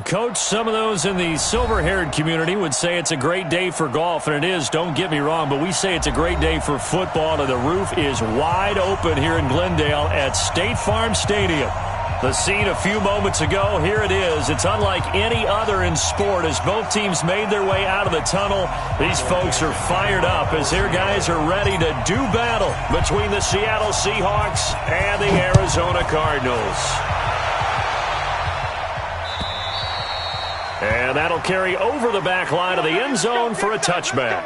Coach, some of those in the silver-haired community would say it's a great day for golf, and it is, don't get me wrong, but we say it's a great day for football, and the roof is wide open here in Glendale at State Farm Stadium. The scene a few moments ago, here it is. It's unlike any other in sport as both teams made their way out of the tunnel. These folks are fired up as their guys are ready to do battle between the Seattle Seahawks and the Arizona Cardinals. And that'll carry over the back line of the end zone for a touchback.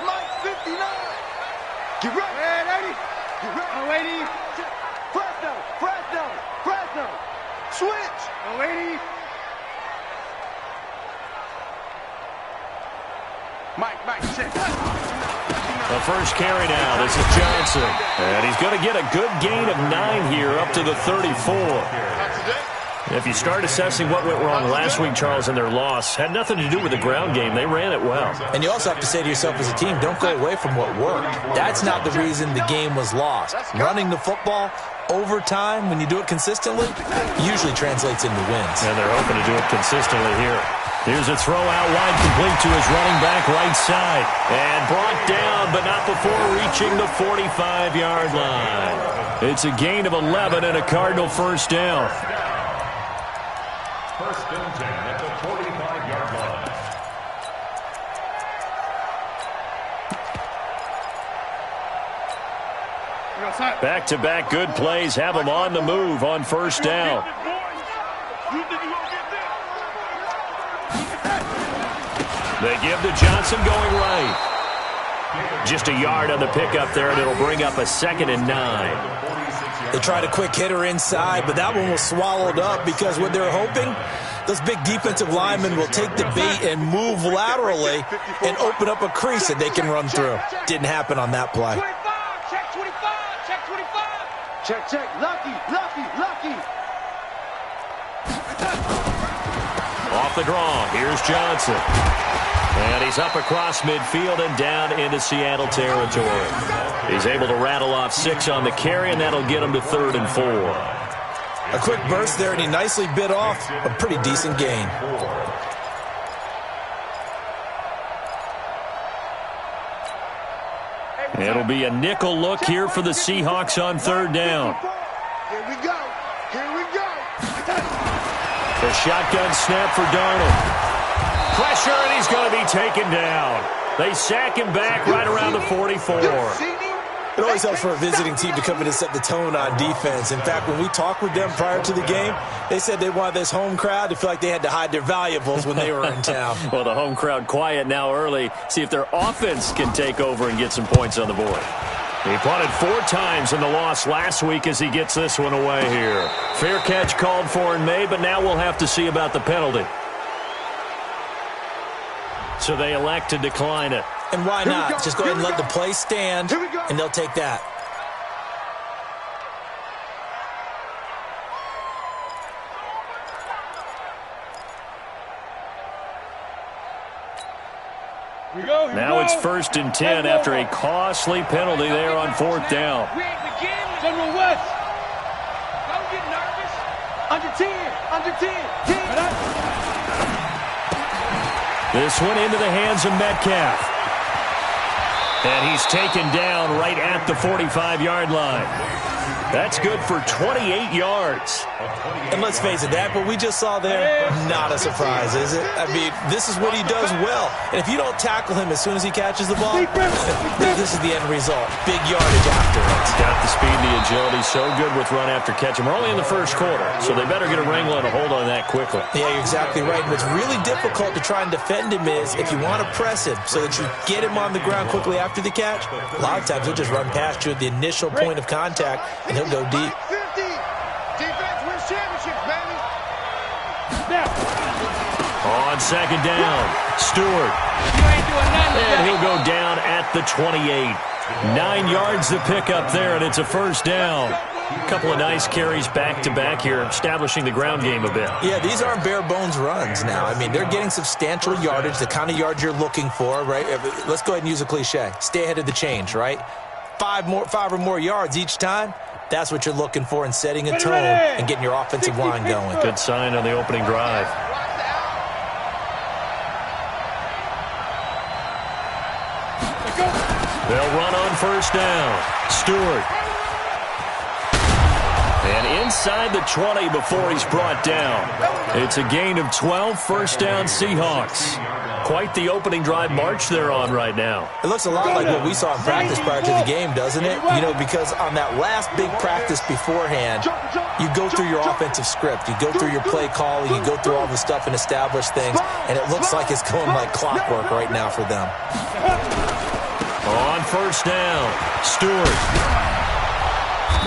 Mike 59. Get ready. Get ready. Oh, 80. Fresno. Switch. Oh, 80. Mike, check. The first carry now. This is Johnson. And he's going to get a good gain of 9 here up to the 34. If you start assessing what went wrong last week, Charles, in their loss, had nothing to do with the ground game. They ran it well. And you also have to say to yourself as a team, don't go away from what worked. That's not the reason the game was lost. Running the football over time, when you do it consistently, usually translates into wins. And they're hoping to do it consistently here. Here's a throw out wide, complete to his running back right side. And brought down, but not before reaching the 45-yard line. It's a gain of 11 and a Cardinal first down. First and 10 at the 45-yard line. Back-to-back good plays have them on the move on first down. They give to Johnson going right. Just a yard on the pickup there, and it'll bring up a 2nd and 9. They tried a quick hitter inside, but that one was swallowed up because what they're hoping, those big defensive linemen will take the bait and move laterally and open up a crease that they can run through. Didn't happen on that play. Check 25. Check. Lucky. Off the draw, here's Johnson. And he's up across midfield and down into Seattle territory. He's able to rattle off 6 on the carry, and that'll get him to 3rd and 4. A quick burst there, and he nicely bit off a pretty decent gain. It'll be a nickel look here for the Seahawks on 3rd down. Here we go. The shotgun snap for Darnold. Pressure, and he's going to be taken down. They sack him back right around the 44. It always helps for a visiting team to come in and set the tone on defense. In fact, when we talked with them prior to the game, they said they wanted this home crowd to feel like they had to hide their valuables when they were in town. Well, the home crowd quiet now early. See if their offense can take over and get some points on the board. He punted 4 times in the loss last week as he gets this one away here. Fair catch called for and made, but now we'll have to see about the penalty. So they elect to decline it. And why not? Just go ahead and let the play stand, and they'll take that. Now it's 1st and 10 after a costly penalty there on 4th down. General West. Don't get nervous. Under 10. This one into the hands of Metcalf. And he's taken down right at the 45-yard line. That's good for 28 yards. And let's face it, that what we just saw there, not a surprise, is it? I mean, this is what he does well. And if you don't tackle him as soon as he catches the ball, this is the end result. Big yardage after it. Got the speed and the agility, so good with run after catch. And we're only in the first quarter, so they better get a wrangle and a hold on that quickly. Yeah, you're exactly right. And what's really difficult to try and defend him is if you want to press him so that you get him on the ground quickly after the catch, a lot of times he'll just run past you at the initial point of contact, and he'll go deep. 50. Defense wins championships, baby. On 2nd down, Stewart. You ain't doing nothing. And he'll go down at the 28. 9 yards to pick up there, and it's a first down. A couple of nice carries back-to-back here, establishing the ground game a bit. Yeah, these aren't bare-bones runs now. I mean, they're getting substantial yardage, the kind of yards you're looking for, right? Let's go ahead and use a cliche. Stay ahead of the change, right? 5 or more yards each time. That's what you're looking for in setting a tone and getting your offensive line going. Good sign on the opening drive. They'll run on first down. Stewart. And inside the 20 before he's brought down. It's a gain of 12, first down Seahawks. Quite the opening drive march they're on right now. It looks a lot like what we saw in practice prior to the game, doesn't it? You know, because on that last big practice beforehand, you go through your offensive script. You go through your play calling. You go through all the stuff and establish things. And it looks like it's going like clockwork right now for them. On first down, Stewart.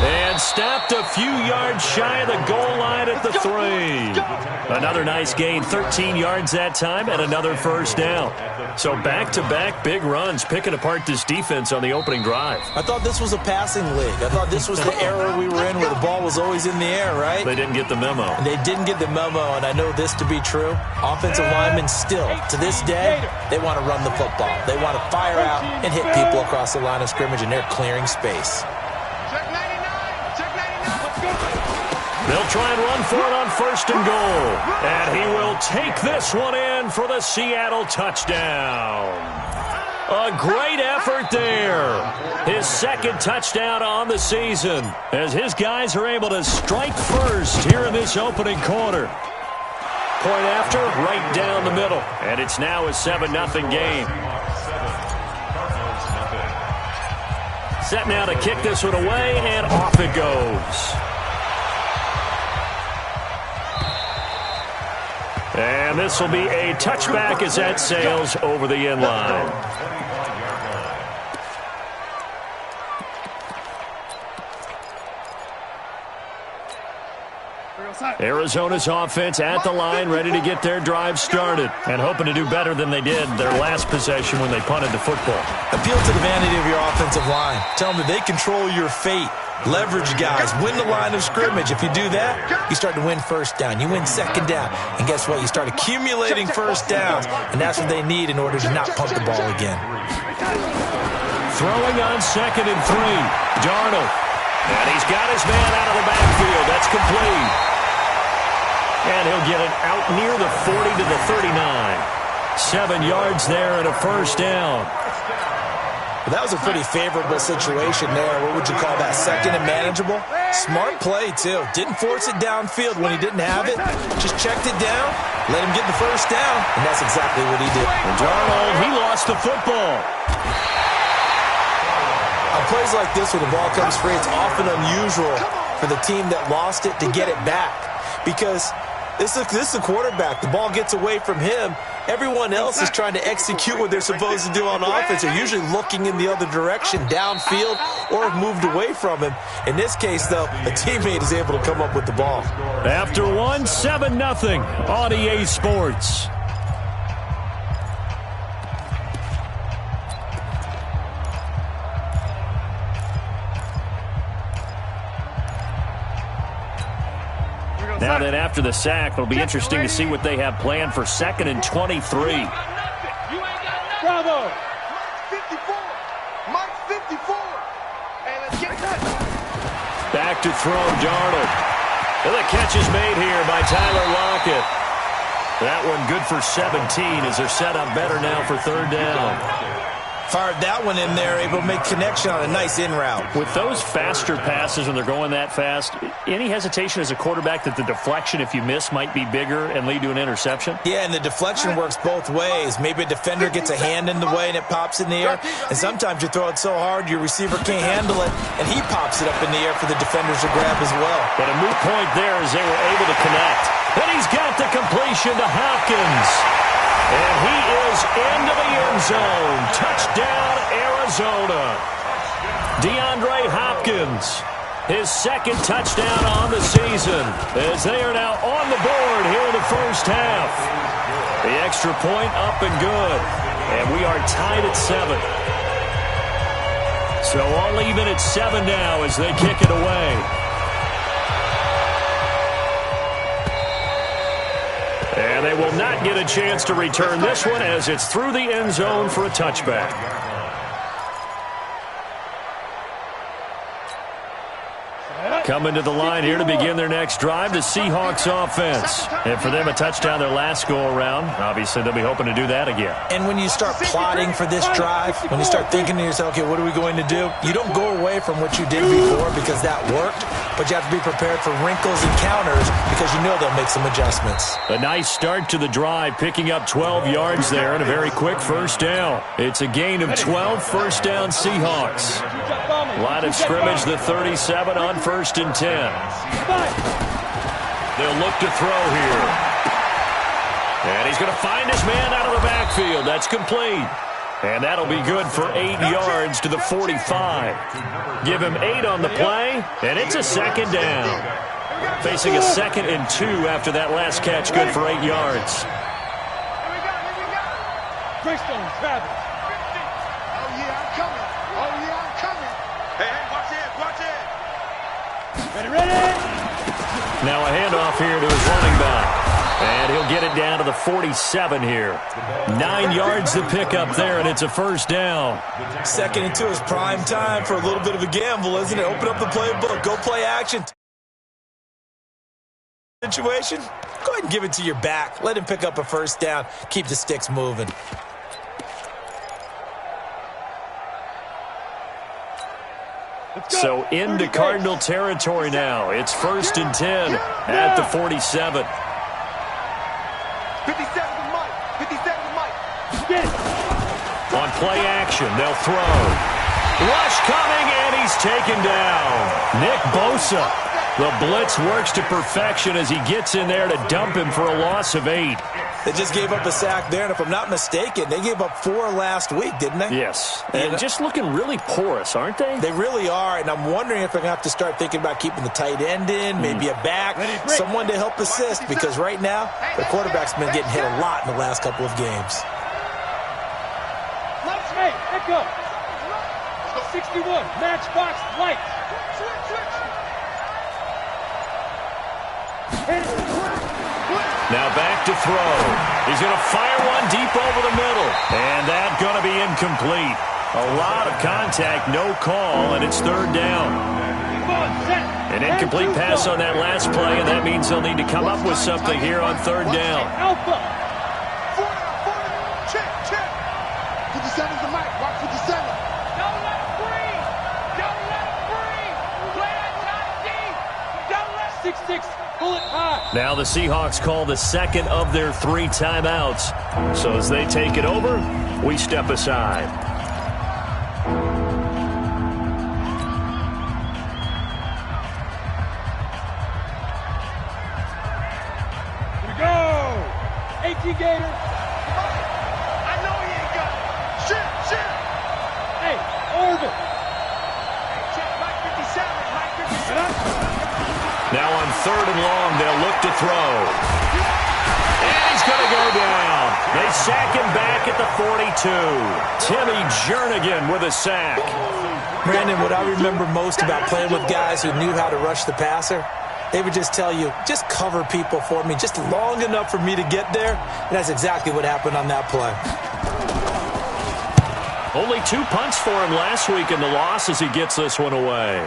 And stopped a few yards shy of the goal line at the 3. Another nice gain, 13 yards that time, and another first down. So back-to-back big runs, picking apart this defense on the opening drive. I thought this was a passing league. I thought this was the era we were in where the ball was always in the air, right? They didn't get the memo. And they didn't get the memo, and I know this to be true. Offensive linemen still, to this day, they want to run the football. They want to fire out and hit people across the line of scrimmage, and they're clearing space. They'll try and run for it on first and goal. And he will take this one in for the Seattle touchdown. A great effort there. His second touchdown on the season as his guys are able to strike first here in this opening quarter. Point after, right down the middle. And it's now a 7-0 game. Set now to kick this one away, and off it goes. And this will be a touchback as that sails over the end line. Arizona's offense at the line, ready to get their drive started and hoping to do better than they did their last possession when they punted the football. Appeal to the vanity of your offensive line. Tell them that they control your fate. Leverage guys. Win the line of scrimmage. If you do that, you start to win first down. You win second down. And guess what? You start accumulating first downs. And that's what they need in order to not punt the ball again. Throwing on 2nd and 3. Darnold. And he's got his man out of the backfield. That's complete. And he'll get it out near the 40 to the 39. 7 yards there and a first down. Well, that was a pretty favorable situation there. What would you call that? Second and manageable? Smart play, too. Didn't force it downfield when he didn't have it. Just checked it down, let him get the first down, and that's exactly what he did. And Darnold, he lost the football. On plays like this where the ball comes free, it's often unusual for the team that lost it to get it back because this is a quarterback. The ball gets away from him. Everyone else is trying to execute what they're supposed to do on offense. They're usually looking in the other direction, downfield, or have moved away from him. In this case, though, a teammate is able to come up with the ball. After 7-0 on EA Sports. Now then, after the sack, it'll be interesting to see what they have planned for 2nd and 23. Bravo! 54! Mike 54! Hey, let's get that! Back to throw, Darnold. And the catch is made here by Tyler Lockett. That one good for 17 as they're set up better now for 3rd down. Fired that one in there, able to make connection on a nice in route. With those faster passes when they're going that fast, any hesitation as a quarterback that the deflection, if you miss, might be bigger and lead to an interception? Yeah, and the deflection works both ways. Maybe a defender gets a hand in the way and it pops in the air. And sometimes you throw it so hard your receiver can't handle it, and he pops it up in the air for the defenders to grab as well. But a moot point there as they were able to connect. And he's got the completion to Hopkins. And he is into the end zone. Touchdown, Arizona. DeAndre Hopkins, his 2nd touchdown on the season, as they are now on the board here in the first half. The extra point up and good. And we are tied at 7. So all even at 7 now as they kick it away. And they will not get a chance to return this one as it's through the end zone for a touchback. Coming to the line here to begin their next drive, the Seahawks offense. And for them, a touchdown their last go-around. Obviously, they'll be hoping to do that again. And when you start plotting for this drive, when you start thinking to yourself, okay, what are we going to do? You don't go away from what you did before because that worked, but you have to be prepared for wrinkles and counters because you know they'll make some adjustments. A nice start to the drive, picking up 12 yards there and a very quick first down. It's a gain of 12, first down Seahawks. Line of scrimmage, the 37 on first and 10. They'll look to throw here. And he's going to find his man out of the backfield. That's complete. And that'll be good for 8 yards to the 45. Give him 8 on the play, and it's a second down. Facing a 2nd and 2 after that last catch, good for 8 yards. Greystone, Travis. Oh, yeah, I'm coming. Oh, yeah, I'm coming. Hey, watch it, watch it. Ready. Now a handoff here to his running back. And he'll get it down to the 47 here. 9 yards to pick up there, and it's a first down. 2nd and 2 is prime time for a little bit of a gamble, isn't it? Open up the playbook. Go play action. Situation. Go ahead and give it to your back. Let him pick up a first down. Keep the sticks moving. So into Cardinal territory now. It's 1st and 10 at the 47. 57 to Mike. 57 to Mike. On play action, they'll throw. Rush coming, and he's taken down. Nick Bosa. The blitz works to perfection as he gets in there to dump him for a loss of 8. They just gave up a sack there, and if I'm not mistaken, they gave up 4 last week, didn't they? Yes. And just looking really porous, aren't they? They really are, and I'm wondering if they're going to have to start thinking about keeping the tight end in, maybe a back, someone to help assist, because right now, the quarterback's been getting hit a lot in the last couple of games. Lights, hey, echo. 61, matchbox, lights. Now back to throw. He's going to fire one deep over the middle. And that's going to be incomplete. A lot of contact, no call, and it's 3rd down. An incomplete pass on that last play, and that means they'll need to come up with something here on 3rd down. Alpha. 4 check, check. 57's the mic. Watch 57. Don't let it breathe. Don't let it breathe. Play it not deep. Don't let 6-6. Pull it high. Now the Seahawks call the 2nd of their 3 timeouts. So as they take it over, we step aside. Here we go. 18 Gator. I know he ain't got it. Shit. Hey, orbit. Hey, check. Mike 57. Mike 57. Now on 3rd and long, they'll look to throw. And he's going to go down. They sack him back at the 42. Timmy Jernigan with a sack. Brandon, what I remember most about playing with guys who knew how to rush the passer, they would just tell you, just cover people for me, just long enough for me to get there. And that's exactly what happened on that play. Only 2 punts for him last week in the loss as he gets this one away.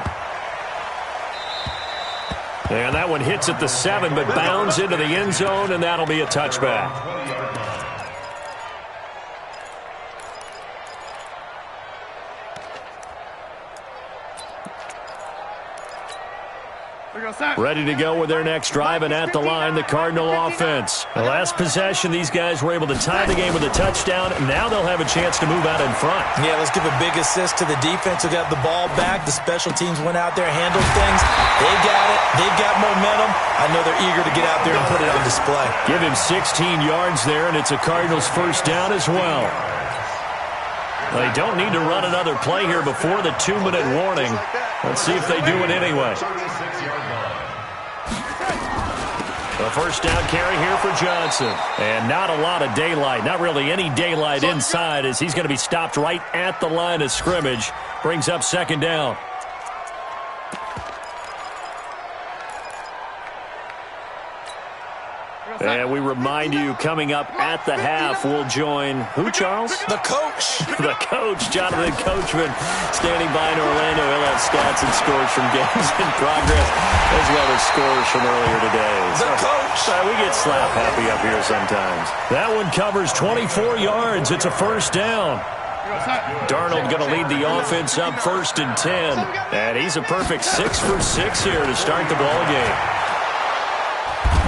And that one hits at the 7, but bounds into the end zone, and that'll be a touchback. Ready to go with their next drive, and at the line, the Cardinal offense. The last possession, these guys were able to tie the game with a touchdown, and now they'll have a chance to move out in front. Yeah, let's give a big assist to the defense who got the ball back. The special teams went out there, handled things. They got it. They've got momentum. I know they're eager to get out there and put it on display. Give him 16 yards there, and it's a Cardinals first down as well. They don't need to run another play here before the 2-minute warning. Let's see if they do it anyway. A first down carry here for Johnson. And not a lot of daylight, not really any daylight inside, as he's going to be stopped right at the line of scrimmage. Brings up second down. And we remind you, coming up at the half, we'll join who, Charles? The coach. The coach, Jonathan Coachman, standing by in Orlando. He'll have stats and scores from games in progress, as well as scores from earlier today. The coach. We get slap happy up here sometimes. That one covers 24 yards. It's a first down. Darnold going to lead the offense up 1st and 10. And he's a perfect 6 for 6 here to start the ball game.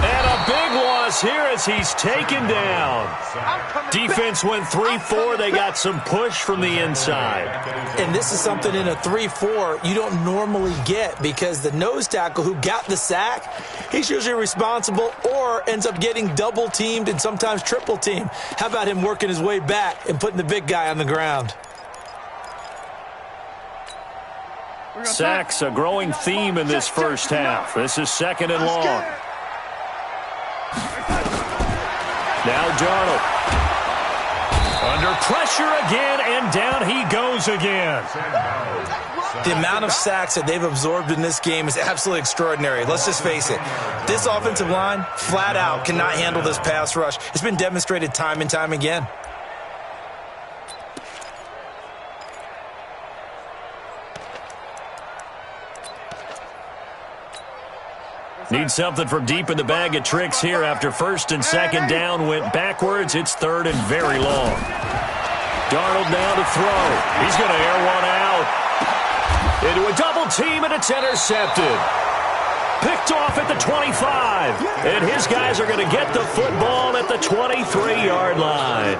And a big loss here as he's taken down. Defense went 3-4. They got some push from the inside. And this is something in a 3-4 you don't normally get, because the nose tackle who got the sack, he's usually responsible or ends up getting double teamed and sometimes triple teamed. How about him working his way back and putting the big guy on the ground? Sacks, a growing theme in this first half. This is 2nd and long. Now Darnold. Under pressure again, and down he goes again. The amount of sacks that they've absorbed in this game is absolutely extraordinary. Let's just face it. This offensive line, flat out, cannot handle this pass rush. It's been demonstrated time and time again. Need something from deep in the bag of tricks here after 1st and 2nd down went backwards. It's 3rd and very long. Darnold now to throw. He's going to air one out. Into a double team, and it's intercepted. Picked off at the 25. And his guys are going to get the football at the 23-yard line.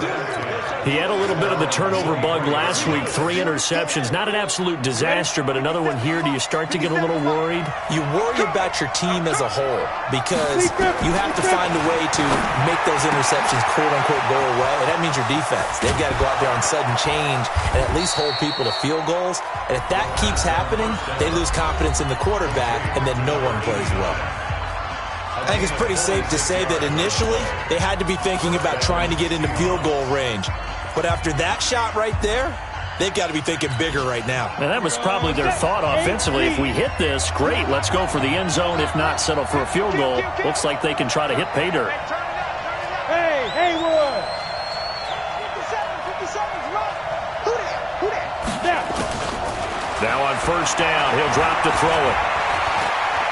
He had a little bit of the turnover bug last week, 3 interceptions. Not an absolute disaster, but another one here. Do you start to get a little worried? You worry about your team as a whole, because you have to find a way to make those interceptions, quote-unquote, go away. And that means your defense. They've got to go out there on sudden change and at least hold people to field goals. And if that keeps happening, they lose confidence in the quarterback, and then no one plays well. I think it's pretty safe to say that initially they had to be thinking about trying to get into field goal range. But after that shot right there, they've got to be thinking bigger right now. And that was probably their thought offensively. If we hit this, great, let's go for the end zone. If not, settle for a field goal. Looks like they can try to hit pay dirt. Hey, Haywood! 57's run! Who that? Now on 1st down, he'll drop to throw it.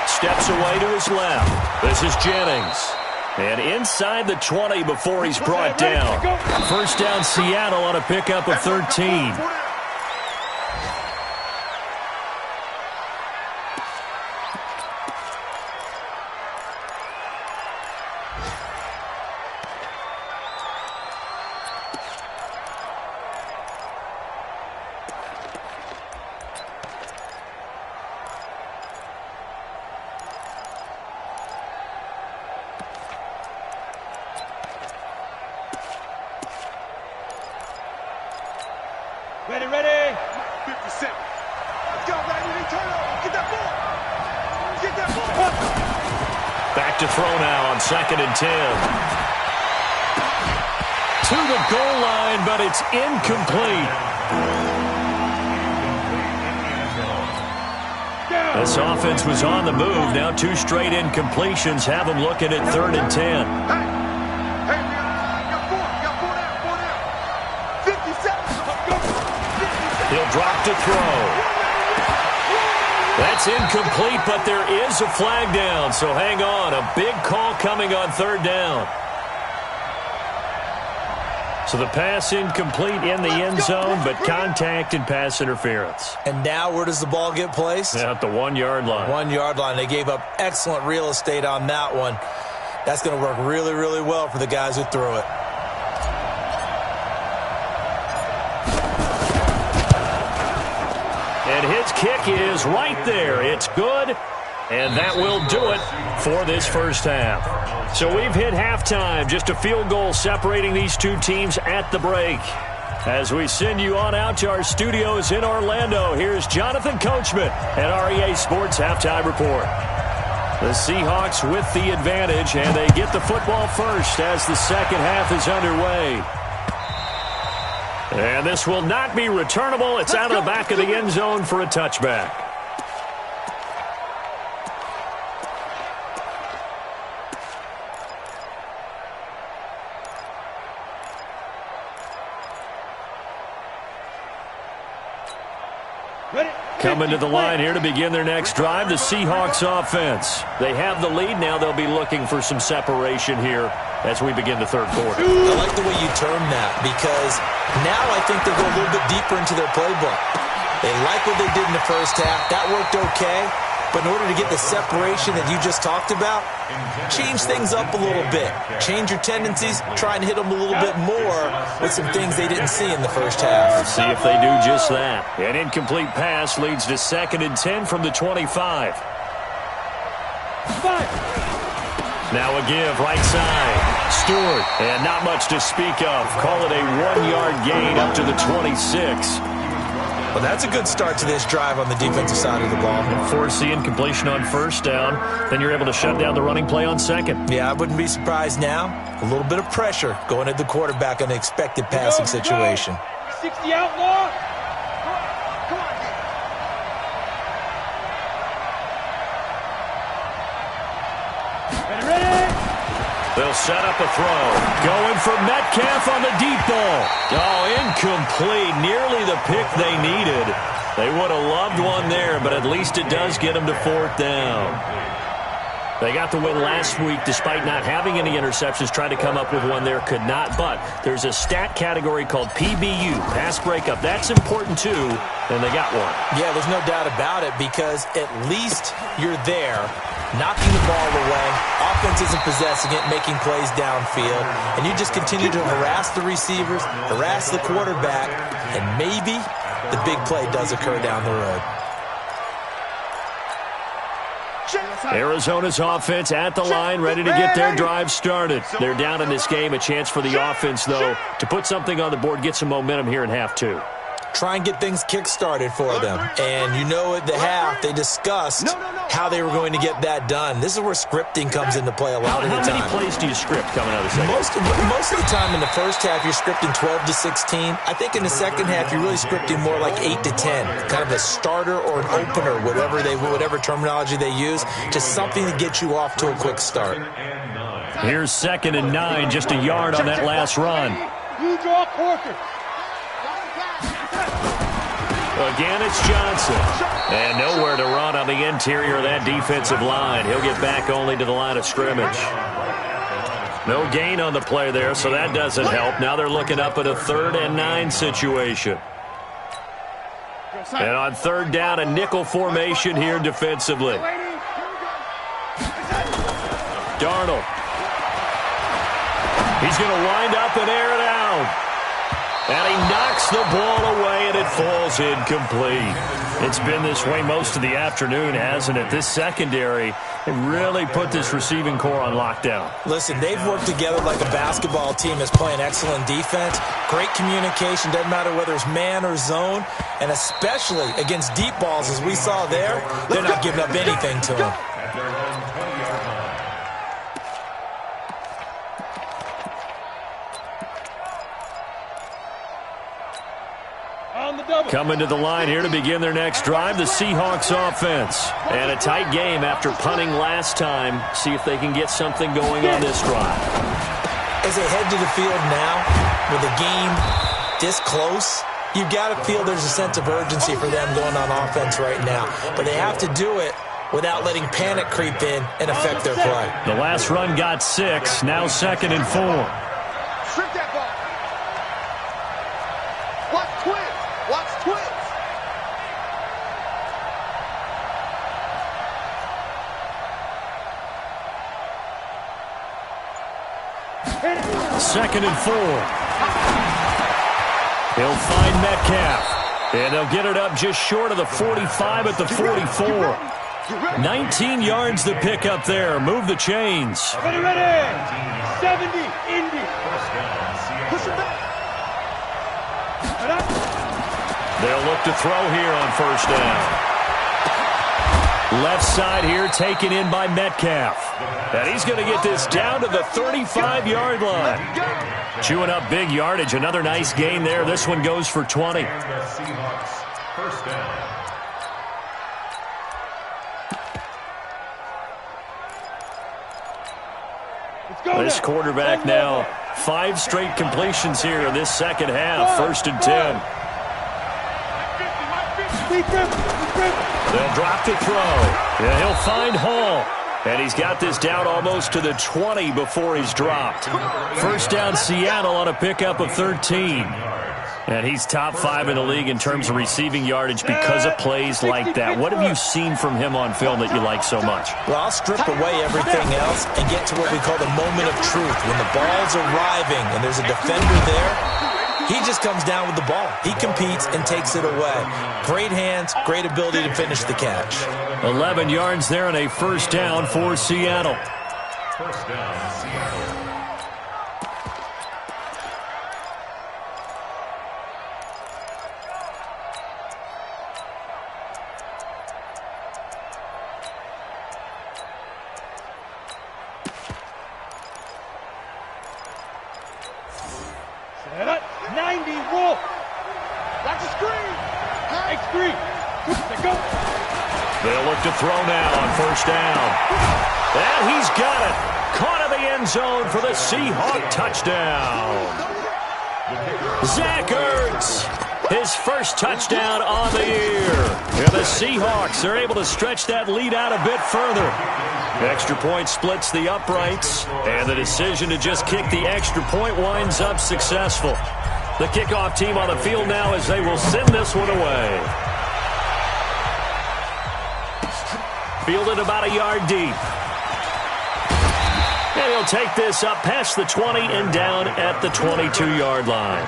Steps away to his left. This is Jennings. And inside the 20 before he's brought down. 1st down, Seattle on a pickup of 13. Ready. 57. Let's go, baby. Turn over. Get that ball. Get that ball. Back to throw now on 2nd and 10. To the goal line, but it's incomplete. This offense was on the move. Now 2 straight incompletions have them looking at 3rd and 10. Hey, got 4 now. 57. He'll drop to throw. That's incomplete, but there is a flag down, so hang on. A big call coming on 3rd down. So the pass incomplete in the end zone, but contact and pass interference. And now where does the ball get placed? At the 1-yard line. 1-yard line. They gave up excellent real estate on that one. That's going to work really, really well for the guys who threw it. And his kick is right there. It's good, and that will do it for this first half. So we've hit halftime. Just a field goal separating these two teams at the break. As we send you on out to our studios in Orlando, here's Jonathan Coachman at REA Sports Halftime Report. The Seahawks with the advantage, and they get the football first as the second half is underway. And this will not be returnable. It's out of the back of the end zone for a touchback. Coming to the line here to begin their next drive, the Seahawks offense. They have the lead. Now they'll be looking for some separation here as we begin the third quarter. I like the way you term that, because now I think they'll go a little bit deeper into their playbook. They like what they did in the first half. That worked okay. But in order to get the separation that you just talked about, change things up a little bit. Change your tendencies, try and hit them a little bit more with some things they didn't see in the first half. Let's see if they do just that. An incomplete pass leads to 2nd and 10 from the 25. Now a give, right side. Stewart, and not much to speak of. Call it a 1-yard gain up to the 26. Well, that's a good start to this drive on the defensive side of the ball. Force the incompletion on first down. Then you're able to shut down the running play on second. Yeah, I wouldn't be surprised now. A little bit of pressure going at the quarterback in an expected passing situation. 60 outlaw. Come on, Ready. They'll set up a throw. Going for Metcalf on the deep ball. Oh, incomplete. Nearly the pick they needed. They would have loved one there, but at least it does get them to 4th down. They got the win last week despite not having any interceptions. Tried to come up with one there, could not. But there's a stat category called PBU, pass breakup. That's important too, and they got one. Yeah, there's no doubt about it, because at least you're there, knocking the ball away. Offense isn't possessing it, making plays downfield. And you just continue to harass the receivers, harass the quarterback, and maybe the big play does occur down the road. Arizona's offense at the line, ready to get their drive started. They're down in this game. A chance for the offense, though, to put something on the board, get some momentum here in half 2. Try and get things kick-started for them. And you know at the half, they discussed how they were going to get that done. This is where scripting comes into play a lot of the time. How many plays do you script coming out of the second? Most of the time in the first half, you're scripting 12 to 16. I think in the second half, you're really scripting more like 8 to 10. Kind of a starter or an opener, whatever terminology they use, just something to get you off to a quick start. Here's 2nd and 9, just a yard on that last run. You draw Corker. Again, it's Johnson. And nowhere to run on the interior of that defensive line. He'll get back only to the line of scrimmage. No gain on the play there, so that doesn't help. Now they're looking up at a 3rd and 9 situation. And on 3rd down, a nickel formation here defensively. Darnold. He's going to wind up and air it out. And he knocks the ball away, and it falls incomplete. It's been this way most of the afternoon, hasn't it? This secondary, it really put this receiving core on lockdown. Listen, they've worked together like a basketball team that's playing excellent defense. Great communication, doesn't matter whether it's man or zone. And especially against deep balls, as we saw there, they're not giving up anything to them. Coming to the line here to begin their next drive, the Seahawks offense. And a tight game after punting last time. See if they can get something going on this drive. As they head to the field now, with the game this close, you've got to feel there's a sense of urgency for them going on offense right now. But they have to do it without letting panic creep in and affect their play. The last run got 6, now 2nd and 4. Strip that ball. Watch twins. Watch twins. Second and 4. He'll find Metcalf. And they'll get it up just short of the 45 at the 44. 19 yards to pick up there. Move the chains. Ready. 70, Indy. Push it back. They'll look to throw here on first down. Left side here taken in by Metcalf. And he's going to get this down to the 35-yard line. Chewing up big yardage. Another nice gain there. This one goes for 20. Seahawks, first down. This quarterback now 5 straight completions here in this second half. 1st and 10. They'll drop the throw. And he'll find Hall. And he's got this down almost to the 20 before he's dropped. First down Seattle on a pickup of 13. And he's top 5 in the league in terms of receiving yardage because of plays like that. What have you seen from him on film that you like so much? Well, I'll strip away everything else and get to what we call the moment of truth. When the ball's arriving and there's a defender there, he just comes down with the ball. He competes and takes it away. Great hands, great ability to finish the catch. 11 yards there and a first down for Seattle. First down, Seattle. Set up. 90 roll. Watch the screen. Hey, screen. Let's go. They'll look to throw now on first down. And he's got it. Caught in the end zone for the Seahawk touchdown. Zach Ertz, his first touchdown on the year. And the Seahawks are able to stretch that lead out a bit further. Extra point splits the uprights, and the decision to just kick the extra point winds up successful. The kickoff team on the field now as they will send this one away. Fielded about a yard deep. And he'll take this up past the 20 and down at the 22-yard line.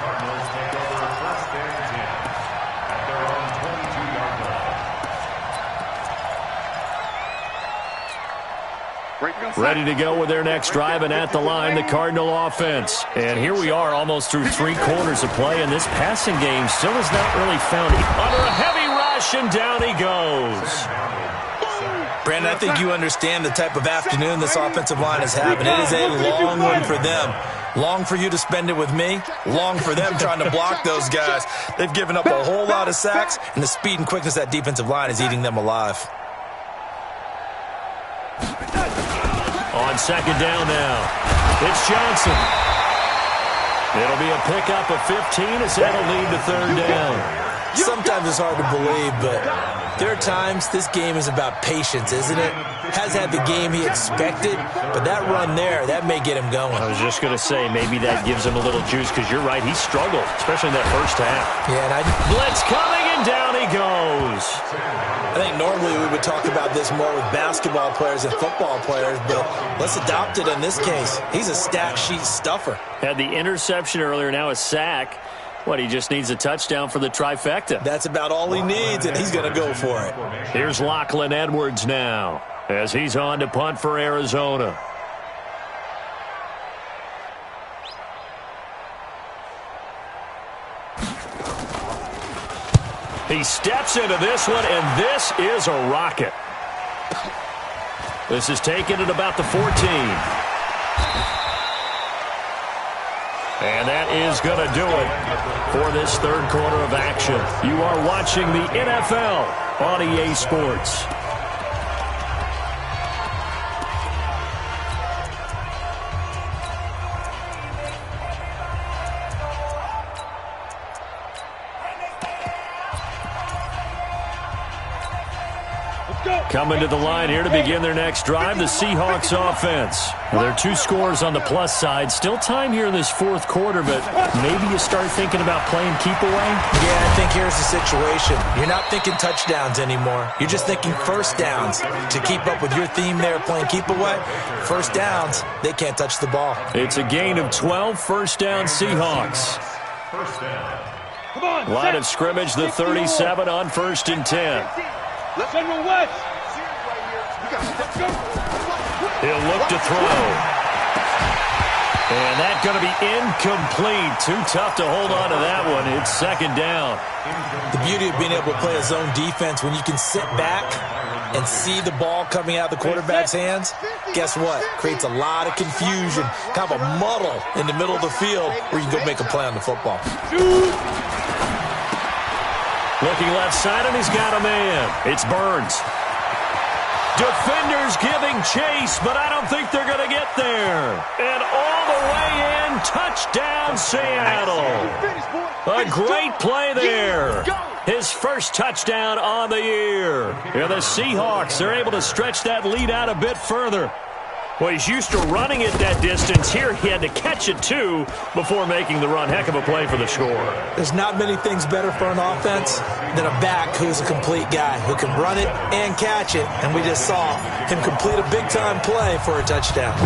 Ready to go with their next drive, and at the line, the Cardinal offense. And here we are almost through 3 quarters of play, and this passing game still has not really found it. Under a heavy rush, and down he goes. Brandon, I think you understand the type of afternoon this offensive line is having. It is a long one for them. Long for you to spend it with me. Long for them trying to block those guys. They've given up a whole lot of sacks, and the speed and quickness of that defensive line is eating them alive. On second down now, it's Johnson. It'll be a pickup of 15 as that'll lead to third down. Sometimes it's hard to believe, but there are times this game is about patience, isn't it? Has had the game he expected, but that run there, that may get him going. I was just going to say, maybe that gives him a little juice, because you're right, he struggled, especially in that first half. Yeah, and blitz coming, and down he goes. I think normally we would talk about this more with basketball players and football players, but let's adopt it in this case. He's a stat sheet stuffer. Had the interception earlier, now a sack. What, he just needs a touchdown for the trifecta. That's about all he needs, and he's going to go for it. Here's Lachlan Edwards now as he's on to punt for Arizona. He steps into this one, and this is a rocket. This is taken at about the 14. And that is going to do it for this third quarter of action. You are watching the NFL on EA Sports. Coming to the line here to begin their next drive, the Seahawks offense. Well, there are 2 scores on the plus side. Still time here in this fourth quarter, but maybe you start thinking about playing keep away? Yeah, I think here's the situation. You're not thinking touchdowns anymore. You're just thinking first downs. To keep up with your theme there, playing keep away, first downs, they can't touch the ball. It's a gain of 12, first down Seahawks. First down. Line of scrimmage, the 37 on 1st and 10. General West. He'll look to throw. And that's going to be incomplete. Too tough to hold on to that one. It's second down. The beauty of being able to play a zone defense, when you can sit back and see the ball coming out of the quarterback's hands, guess what? Creates a lot of confusion, kind of a muddle in the middle of the field where you can go make a play on the football. Looking left side, and he's got a man. It's Burns. Defenders giving chase, but I don't think they're going to get there. And all the way in, touchdown Seattle. A great play there. His first touchdown on the year. Yeah, the Seahawks are able to stretch that lead out a bit further. Well, he's used to running it that distance. Here he had to catch it, too, before making the run. Heck of a play for the score. There's not many things better for an offense than a back who's a complete guy, who can run it and catch it. And we just saw him complete a big-time play for a touchdown.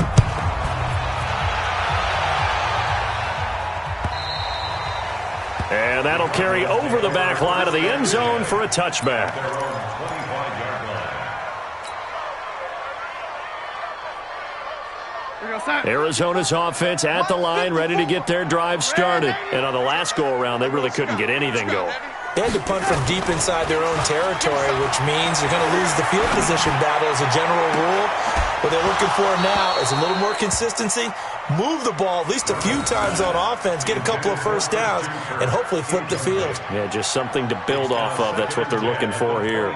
And that'll carry over the back line of the end zone for a touchback. Arizona's offense at the line, ready to get their drive started. And on the last go-around, they really couldn't get anything going. They had to punt from deep inside their own territory, which means they're going to lose the field position battle as a general rule. What they're looking for now is a little more consistency, move the ball at least a few times on offense, get a couple of first downs, and hopefully flip the field. Yeah, just something to build off of. That's what they're looking for here.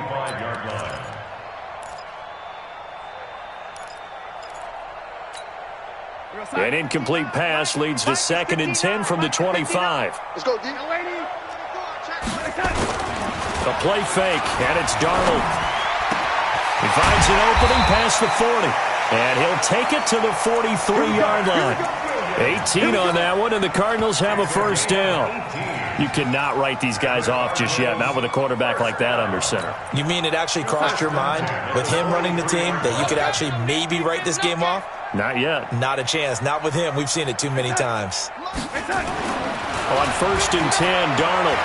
An incomplete pass leads to 2nd and 10 from the 25. Let's go, D. A play fake, and it's Darnold. He finds an opening past the 40, and he'll take it to the 43-yard line. 18 on that one, and the Cardinals have a first down. You cannot write these guys off just yet, not with a quarterback like that under center. You mean it actually crossed your mind with him running the team that you could actually maybe write this game off? Not yet. Not a chance. Not with him. We've seen it too many times. On 1st and 10, Darnold.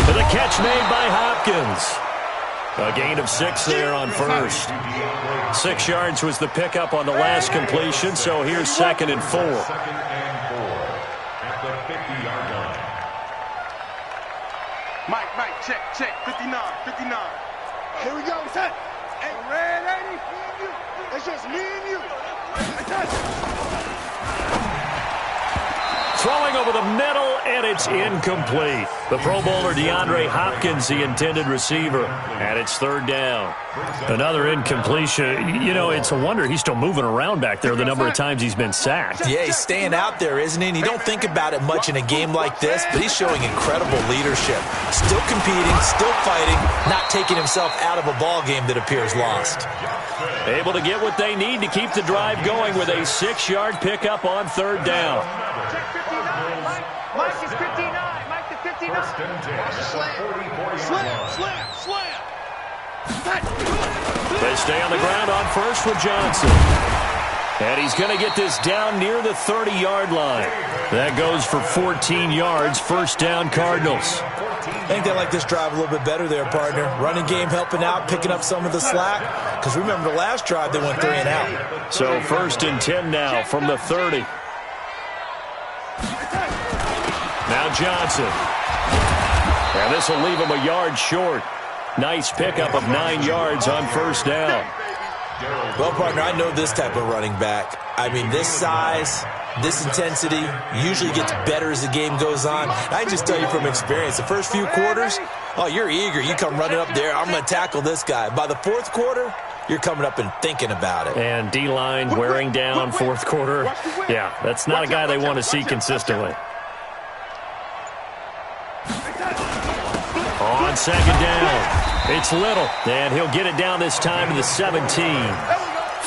To the catch made by Hopkins. A gain of 6 there on first. 6 yards was the pickup on the last completion, so here's 2nd and 4. At the 50-yard line. Mike, check. 59. Here we go, set. Hey, red 80. It's just me and you. Throwing over the middle, and it's incomplete. The Pro Bowler DeAndre Hopkins, the intended receiver, and it's 3rd down. Another incompletion. You know, it's a wonder he's still moving around back there the number of times he's been sacked. Yeah, he's staying out there, isn't he? And you don't think about it much in a game like this, but he's showing incredible leadership. Still competing, still fighting, not taking himself out of a ball game that appears lost. Able to get what they need to keep the drive going with a 6-yard pickup on 3rd down. Mike is 59. Mike to 59. First and 10 at the Slam. They stay on the ground on first with Johnson. And he's going to get this down near the 30-yard line. That goes for 14 yards. First down, Cardinals. I think they like this drive a little bit better there, partner. Running game helping out, picking up some of the slack. Because remember, the last drive, they went 3 and out. So 1st and 10 now from the 30. Now Johnson. And this will leave him a yard short. Nice pickup of 9 yards on first down. Well, partner, I know this type of running back. I mean, this size, this intensity usually gets better as the game goes on. I can just tell you from experience, the first few quarters, oh, you're eager. You come running up there, I'm going to tackle this guy. By the 4th quarter, you're coming up and thinking about it. And D-line wearing down 4th quarter. Yeah, that's not a guy they want to see consistently. On 2nd down, it's Little, and he'll get it down this time to the 17.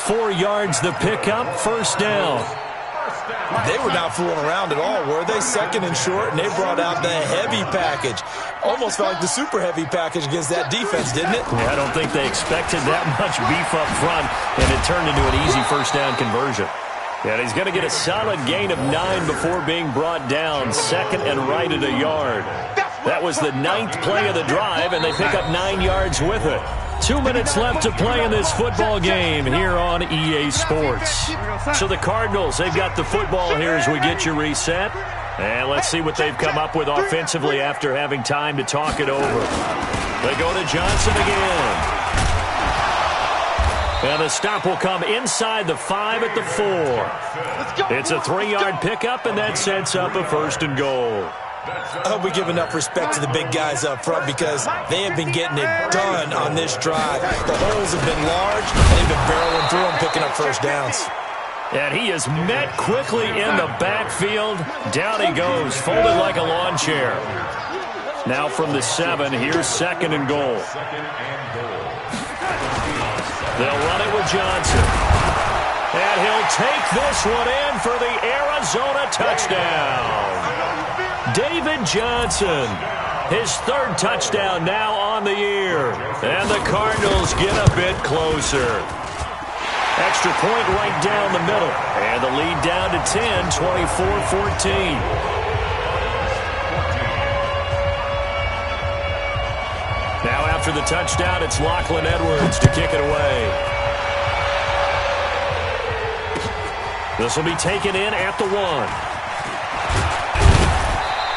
4 yards the pickup, first down. They were not fooling around at all, were they? 2nd and short, and they brought out the heavy package. Almost felt like the super heavy package against that defense, didn't it? Yeah, I don't think they expected that much beef up front, and it turned into an easy first down conversion. And he's going to get a solid gain of 9 before being brought down. 2nd and right at a yard. That was the 9th play of the drive, and they pick up 9 yards with it. 2 minutes left to play in this football game here on EA Sports. So the Cardinals, they've got the football here as we get you reset. And let's see what they've come up with offensively after having time to talk it over. They go to Johnson again. And the stop will come inside the 5 at the 4. It's a 3-yard pickup, and that sets up a 1st and goal. I hope we give enough respect to the big guys up front because they have been getting it done on this drive. The holes have been large, and they've been barreling through them, picking up first downs. And he is met quickly in the backfield. Down he goes, folded like a lawn chair. Now from the 7, here's 2nd and goal. They'll run it with Johnson. And he'll take this one in for the Arizona touchdown. David Johnson, his 3rd touchdown now on the year. And the Cardinals get a bit closer. Extra point right down the middle. And the lead down to 10, 24-14. Now after the touchdown, it's Lachlan Edwards to kick it away. This will be taken in at the 1.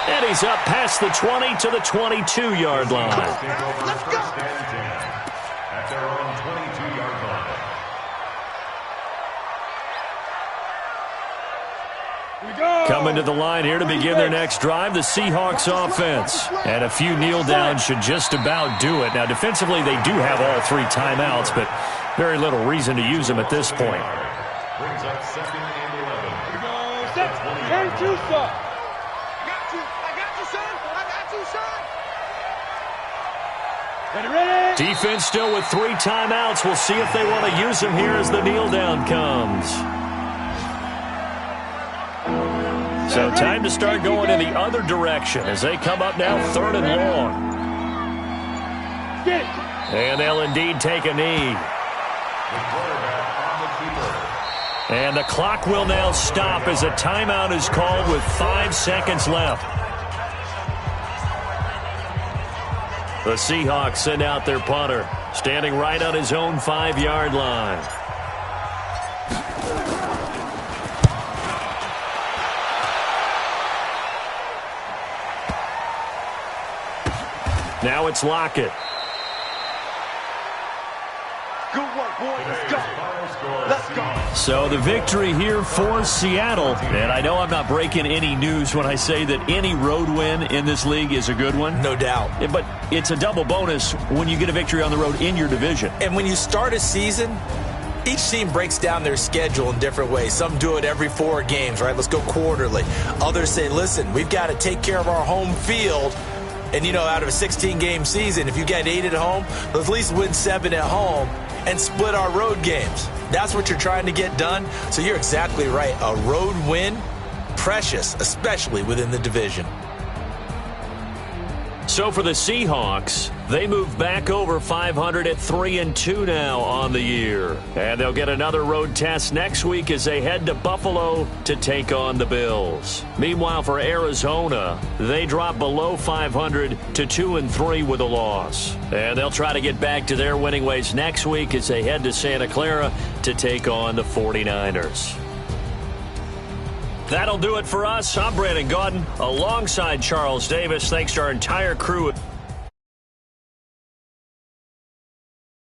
And he's up past the 20 to the 22-yard line. Let's go. At their own 22-yard line. Coming to the line here to begin their next drive, the Seahawks offense. And a few kneel downs should just about do it. Now, defensively, they do have all 3 timeouts, but very little reason to use them at this point. Brings up 2nd and 11. Set. Turn 2, son. Ready? Defense still with 3 timeouts. We'll see if they want to use them here as the kneel down comes. So time to start going in the other direction as they come up now 3rd and long. And they'll indeed take a knee. And the clock will now stop as a timeout is called with 5 seconds left. The Seahawks send out their punter, standing right on his own 5-yard line. Now it's Lockett. Good work, boy. Let's go. Let's go. So the victory here for Seattle. And I know I'm not breaking any news when I say that any road win in this league is a good one. No doubt. But it's a double bonus when you get a victory on the road in your division. And when you start a season, each team breaks down their schedule in different ways. Some do it every 4 games, right? Let's go quarterly. Others say, listen, we've got to take care of our home field. And, you know, out of a 16-game season, if you get 8 at home, let's at least win 7 at home and split our road games. That's what you're trying to get done. So you're exactly right. A road win, precious, especially within the division. So for the Seahawks, they move back over 500 at 3-2 now on the year. And they'll get another road test next week as they head to Buffalo to take on the Bills. Meanwhile, for Arizona, they drop below 500 to 2-3 with a loss. And they'll try to get back to their winning ways next week as they head to Santa Clara to take on the 49ers. That'll do it for us. I'm Brandon Gaudin alongside Charles Davis. Thanks to our entire crew.